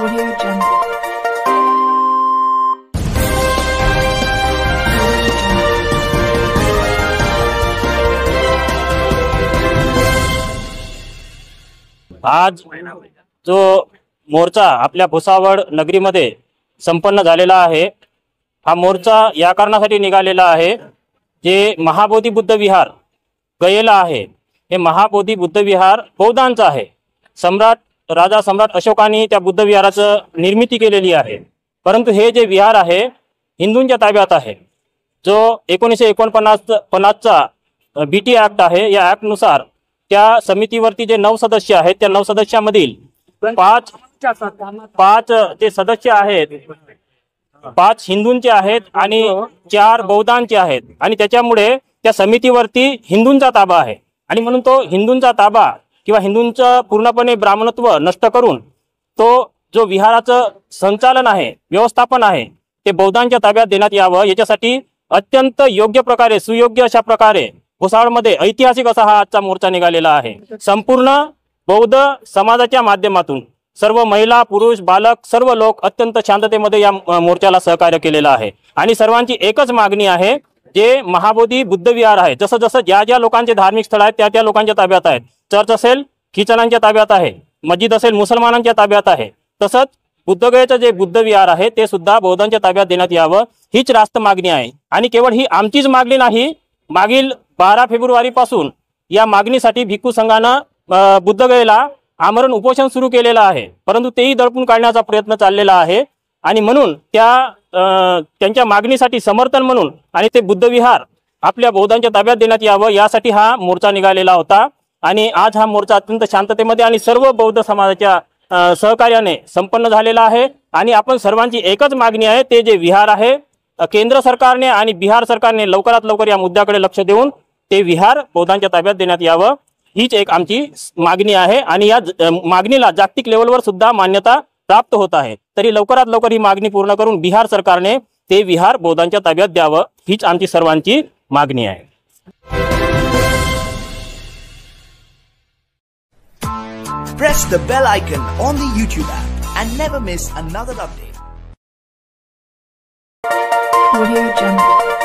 Audio Jungle. आज जो मोर्चा आपल्या भुसावळ नगरीमध्ये संपन्न झालेला आहे, हा मोर्चा या कारणासाठी निघालेला आहे, जे महाबोधी बुद्ध विहार गयेला आहे, हे महाबोधी बुद्ध विहार बौद्धांचं आहे। राजा सम्राट अशोकाने त्या बुद्ध विहाराचं निर्मिती केलेली आहे, परंतु हे जे विहार आहे हिंदूंच्या ताब्यात आहे। जो 1949चा बीटी ऍक्ट आहे, या ऍक्ट नुसार त्या समितीवरती जे 9 सदस्य आहेत, त्या 9 सदस्यामधील 5 जे सदस्य आहेत, 5 हिंदूंचे आहेत आणि 4 बौद्धांचे आहेत, आणि त्याच्यामुळे त्या समितीवरती हिंदूंचा ताबा आहे। आणि म्हणून तो हिंदूंचा ताबा किंवा हिंदूंचं पूर्णपणे ब्राह्मणत्व नष्ट करून तो जो विहाराचं संचालन आहे, व्यवस्थापन आहे, ते बौद्धांच्या ताब्यात देण्यात यावं, याच्यासाठी अत्यंत योग्य प्रकारे, सुयोग्य अशा प्रकारे भुसावळमध्ये ऐतिहासिक असा हा आजचा मोर्चा निघालेला आहे। संपूर्ण बौद्ध समाजाच्या माध्यमातून सर्व महिला, पुरुष, बालक सर्व लोक अत्यंत शांततेमध्ये या मोर्चाला सहकार्य केलेलं आहे। आणि सर्वांची एकच मागणी आहे, जे महाबोधी बुद्ध विहार आहे, जसं जसं ज्या लोकांचे धार्मिक स्थळ आहेत त्या लोकांच्या ताब्यात आहेत, चर्च असेल ख्रिश्चनांच्या ताब्यात आहे, मस्जिद असेल मुसलमानांच्या ताब्यात आहे, तसंच बुद्धगयेचं जे बुद्ध विहार आहे ते सुद्धा बौद्धांच्या ताब्यात देण्यात यावं, हीच रास्त मागणी आहे। आणि केवळ ही आमचीच मागणी नाही, मागील 12 फेब्रुवारी पासून या मागणीसाठी भिक्खू संघानं बुद्धगयेला आमरण उपोषण सुरू केलेलं आहे, परंतु तेही दडपून काढण्याचा प्रयत्न चाललेला आहे। आणि म्हणून त्यांच्या मागणीसाठी समर्थन म्हणून आणि ते बुद्ध विहार आपल्या बौद्धांच्या ताब्यात देण्यात यावं, यासाठी हा मोर्चा निघालेला होता। आणि आज हा मोर्चा अत्यंत शांततेमध्ये आणि सर्व बौद्ध समाजाच्या सहकार्याने संपन्न झालेला आहे। आणि आपण सर्वांची एकच मागणी आहे, ते जे विहार आहे, केंद्र सरकारने आणि बिहार सरकारने लवकरात लवकर या मुद्द्याकडे लक्ष देऊन ते विहार बौद्धांच्या ताब्यात देण्यात यावं, हीच एक आमची मागणी आहे। आणि या मागणीला जागतिक लेवलवर सुद्धा मान्यता प्राप्त होत आहे, तरी लवकरात लवकर ही मागणी पूर्ण करून बिहार सरकारने ते विहार बौद्धांच्या ताब्यात द्यावं, हीच आमची सर्वांची मागणी आहे। Press the bell icon on the YouTube app and never miss another update. Audio Jungle.